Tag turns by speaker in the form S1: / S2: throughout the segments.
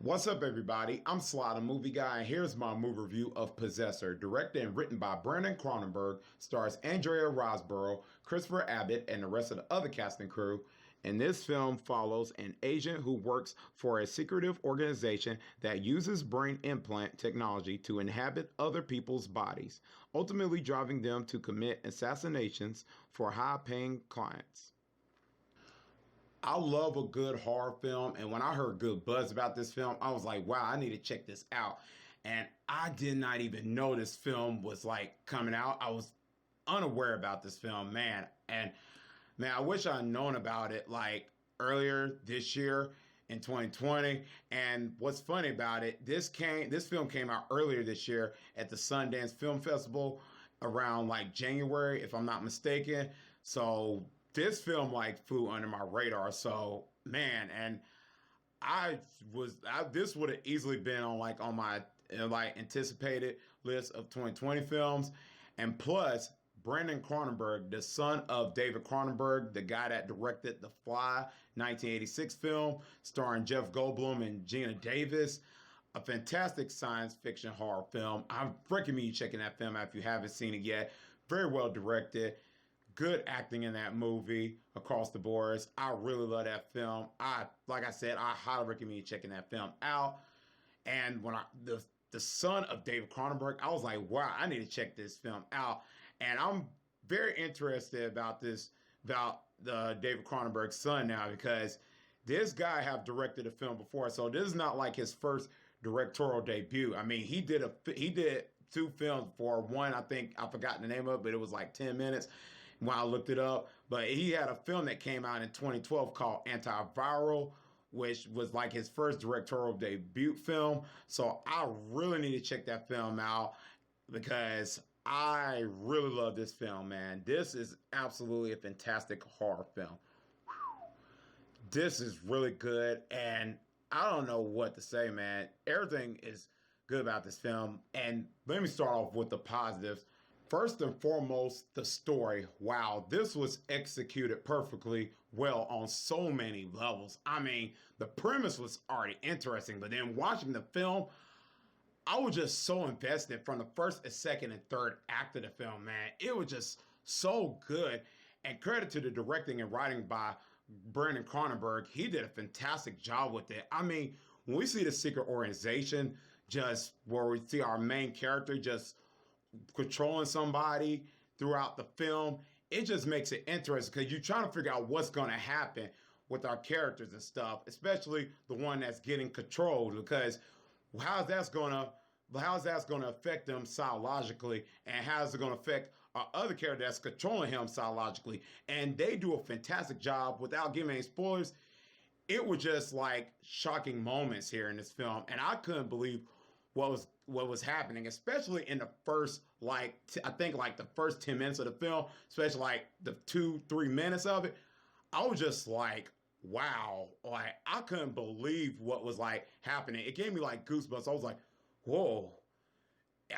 S1: What's up, everybody? I'm Sly the Movie Guy, and here's my movie review of Possessor. Directed and written by Cronenberg, stars Andrea Riseborough, Christopher Abbott, and the rest of the other cast and crew. And this film follows an agent who works for a secretive organization that uses brain implant technology to inhabit other people's bodies, ultimately driving them to commit assassinations for high-paying clients. I love a good horror film, and when I heard good buzz about this film, I was like, wow, I need to check this out. And I did not even know this film was like coming out. I was unaware about this film, man. And man, I wish I'd known about it like earlier this year in 2020. And what's funny about it, this film came out earlier this year at the Sundance Film Festival around like January, if I'm not mistaken. So this film like flew under my radar. So man, and this would have easily been on my like anticipated list of 2020 films. And plus, Brandon Cronenberg, the son of David Cronenberg, the guy that directed The Fly 1986 film starring Jeff Goldblum and Gina Davis, a fantastic science fiction horror film. I recommend you checking that film out if you haven't seen it yet. Very well directed. Good acting in that movie across the boards. I really love that film. Like I said, I highly recommend you checking that film out. And when the son of David Cronenberg, I was like, wow, I need to check this film out. And I'm very interested about the David Cronenberg son now, because this guy have directed a film before, so this is not like his first directorial debut. I mean, he did two films before. One, I think I forgot the name of it, but it was like 10 minutes when I looked it up. But he had a film that came out in 2012 called Antiviral, which was like his first directorial debut film. So I really need to check that film out because I really love this film, man. This is absolutely a fantastic horror film. This is really good, and I don't know what to say, man. Everything is good about this film, and let me start off with the positives. First and foremost, the story. Wow, this was executed perfectly well on so many levels. I mean, the premise was already interesting, but then watching the film, I was just so invested from the first and second and third act of the film, man. It was just so good. And credit to the directing and writing by Brandon Cronenberg. He did a fantastic job with it. I mean, when we see the secret organization, just where we see our main character just controlling somebody throughout the film, it just makes it interesting because you're trying to figure out what's going to happen with our characters and stuff, especially the one that's getting controlled, because how's that going to affect them psychologically, and how's it going to affect our other character that's controlling him psychologically? And they do a fantastic job without giving any spoilers. It was just like shocking moments here in this film, and I couldn't believe what was happening, especially in the first I think like the first 10 minutes of the film, especially like the 2-3 minutes of it. I was just like, wow, like I couldn't believe what was like happening. It gave me like goosebumps. I was like, whoa.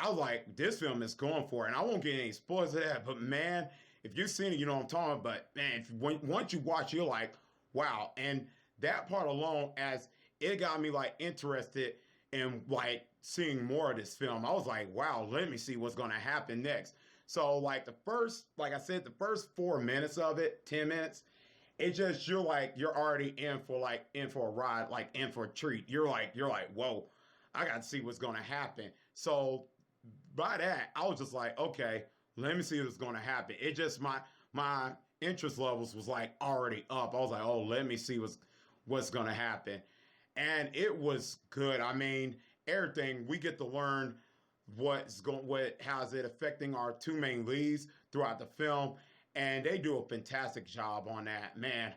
S1: I was like, this film is going for it. And I won't get any spoilers of that, but man, if you've seen it, you know what I'm talking about. But man, once you watch, you're like, wow. And that part alone, as it got me like interested in like seeing more of this film. I was like, wow, let me see what's going to happen next. So like like I said, the first 4 minutes of it, 10 minutes, it just, you're already in for a ride, like in for a treat. You're like, whoa, I got to see what's going to happen. So by that, I was just like, okay, let me see what's going to happen. It just, my interest levels was like already up. I was like, oh, let me see what's going to happen. And it was good. I mean, everything we get to learn how's it affecting our two main leads throughout the film. And they do a fantastic job on that. Man,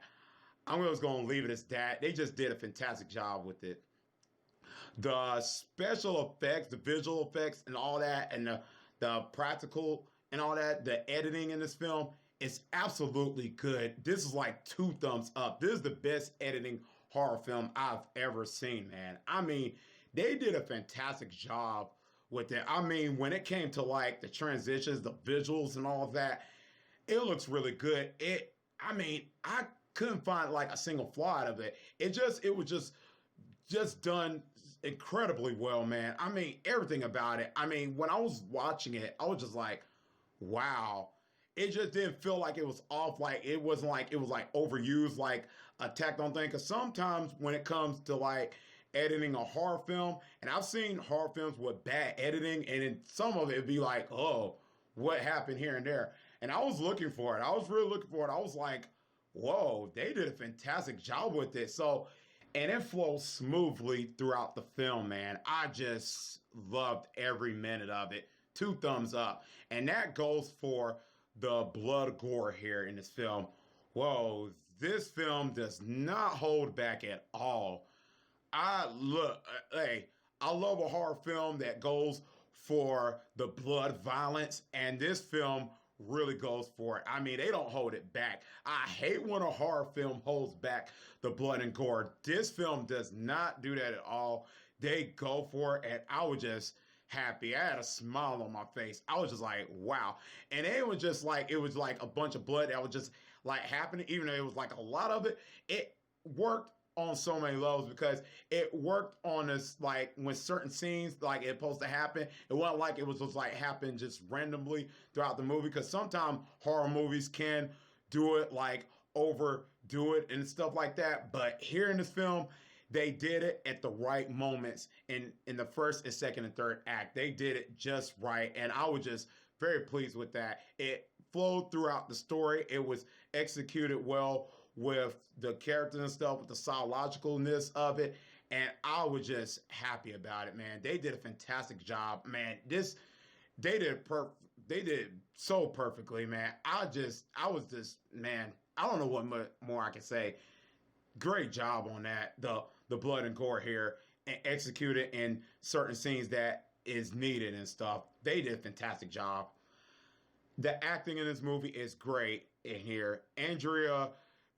S1: I'm just going to leave it as that. They just did a fantastic job with it. The special effects, the visual effects and all that, and the practical and all that, the editing in this film is absolutely good. This is like 2 thumbs up. This is the best editing horror film I've ever seen, man. I mean, they did a fantastic job with it. I mean, when it came to like the transitions, the visuals and all of that, it looks really good. I couldn't find like a single flaw out of it. It was just just done incredibly well, man. I mean, everything about it. I mean, when I was watching it, I was just like, wow. It just didn't feel like it was off. Like it wasn't like it was like overused, like attacked on thing. Because sometimes when it comes to like editing a horror film, and I've seen horror films with bad editing, and in some of it be like, oh, what happened here and there. And I was looking for it. I was really looking for it. I was like, whoa, they did a fantastic job with it. So, and it flows smoothly throughout the film, man. I just loved every minute of it. Two thumbs up. And that goes for the blood gore here in this film. Whoa, this film does not hold back at all. Hey, I love a horror film that goes for the blood violence, and this film really goes for it. I mean, they don't hold it back. I hate when a horror film holds back the blood and gore. This film does not do that at all. They go for it, and I was just happy. I had a smile on my face. I was just like, wow. And it was just like, it was like a bunch of blood that was just like happening, even though it was like a lot of it. It worked on so many levels because it worked on this, like when certain scenes like it's supposed to happen, it wasn't like it was just like happen just randomly throughout the movie, because sometimes horror movies can do it like overdo it and stuff like that. But here in this film, they did it at the right moments in the first and second and third act. They did it just right, and I was just very pleased with that. It flowed throughout the story. It was executed well with the characters and stuff, with the psychologicalness of it, and I was just happy about it, man. They did a fantastic job, man. They did they did so perfectly, man. I was just, man, I don't know what more I can say. Great job on that. The blood and gore here, and executed in certain scenes that is needed and stuff. They did a fantastic job. The acting in this movie is great in here. Andrea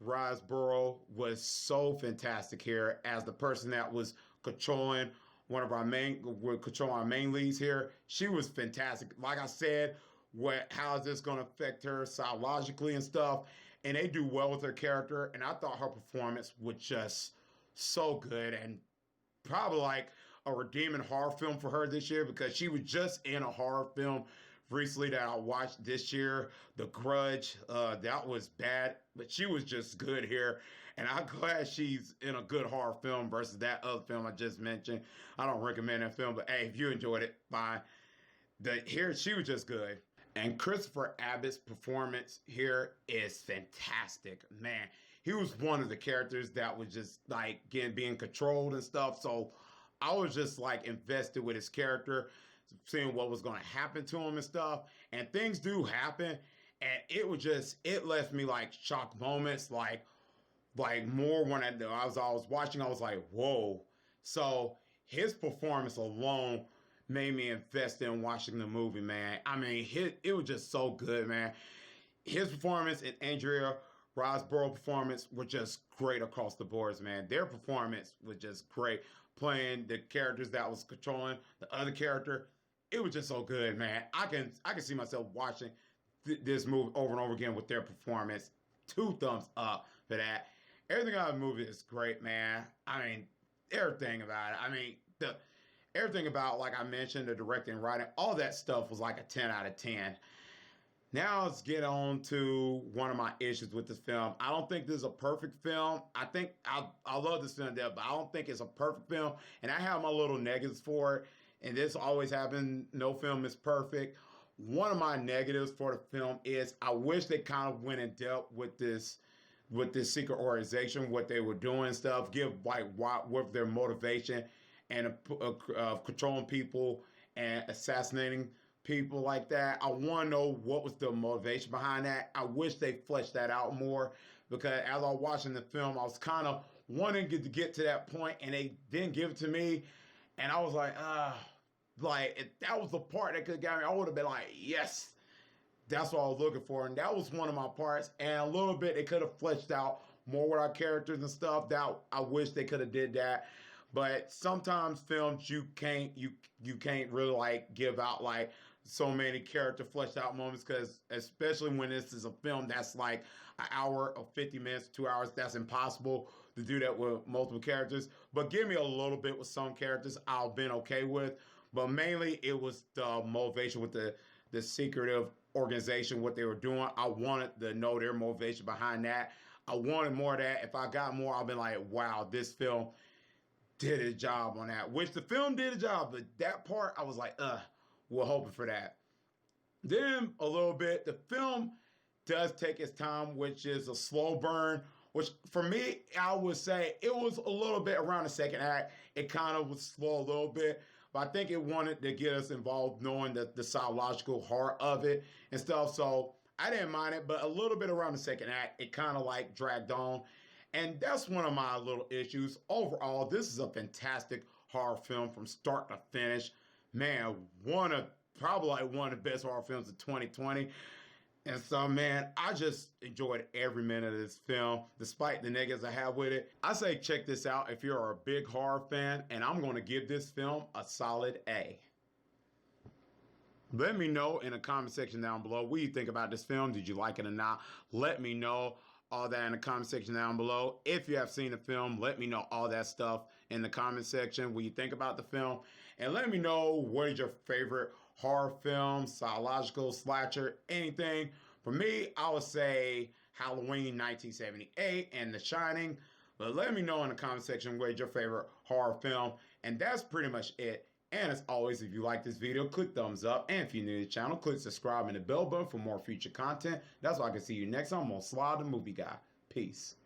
S1: Riseborough was so fantastic here as the person that was controlling our main leads here. She was fantastic. Like I said, how is this going to affect her psychologically and stuff? And they do well with her character. And I thought her performance was just so good, and probably like a redeeming horror film for her this year, because she was just in a horror film recently that I watched this year, The Grudge. That was bad, but she was just good here, and I'm glad she's in a good horror film versus that other film I just mentioned. I don't recommend that film, but hey, if you enjoyed it, fine. Here, she was just good. And Christopher Abbott's performance here is fantastic, man. He was one of the characters that was just like being controlled and stuff. So I was just like invested with his character, seeing what was going to happen to him and stuff. And things do happen. And it left me like shock moments, like more when I was watching, I was like, whoa. So his performance alone made me invest in watching the movie, man. I mean, it was just so good, man. His performance and Andrea Riseborough performance were just great across the boards, man. Their performance was just great. Playing the characters that was controlling the other character, it was just so good, man. I can see myself watching this movie over and over again with their performance. 2 thumbs up for that. Everything about the movie is great, man. I mean, everything about it. I mean, everything about, like I mentioned, the directing and writing, all that stuff was like a 10 out of 10. Now let's get on to one of my issues with this film. I don't think this is a perfect film. I love this film, but I don't think it's a perfect film. And I have my little negatives for it. And this always happens. No film is perfect. One of my negatives for the film is I wish they kind of went in depth with this secret organization, what they were doing and stuff. Give like what their motivation and controlling people and assassinating people like that. I want to know what was the motivation behind that. I wish they fleshed that out more, because as I was watching the film, I was kind of wanting to get to that point, and they didn't give it to me. And I was like, if that was the part that could have got me, I would have been like, yes, that's what I was looking for. And that was one of my parts. And a little bit, they could have fleshed out more with our characters and stuff. That I wish they could have did that. But sometimes films you can't really like give out like so many character fleshed out moments, because especially when this is a film that's like an hour or 50 minutes, 2 hours, that's impossible to do that with multiple characters. But give me a little bit with some characters I've been okay with. But mainly it was the motivation with the secretive organization, what they were doing. I wanted to know their motivation behind that. I wanted more of that. If I got more, I've been like, wow, this film did a job on that. Which the film did a job, but that part I was like, we're hoping for that. Then a little bit, the film does take its time, which is a slow burn, which for me, I would say it was a little bit around the second act. It kind of was slow a little bit, but I think it wanted to get us involved knowing the psychological heart of it and stuff. So I didn't mind it, but a little bit around the second act, it kind of like dragged on. And that's one of my little issues. Overall, this is a fantastic horror film from start to finish. Man, probably like one of the best horror films of 2020. And so, man, I just enjoyed every minute of this film, despite the negatives I have with it. I say check this out if you're a big horror fan, and I'm going to give this film a solid A. Let me know in the comment section down below what you think about this film. Did you like it or not? Let me know all that in the comment section down below. If you have seen the film, let me know all that stuff in the comment section, what you think about the film. And let me know what is your favorite horror film, psychological, slasher, anything. For me, I would say Halloween 1978 and The Shining. But let me know in the comment section what is your favorite horror film. And that's pretty much it. And as always, if you like this video, click thumbs up. And if you're new to the channel, click subscribe and the bell button for more future content. That's why I can see you next time on Sly the Movie Guy. Peace.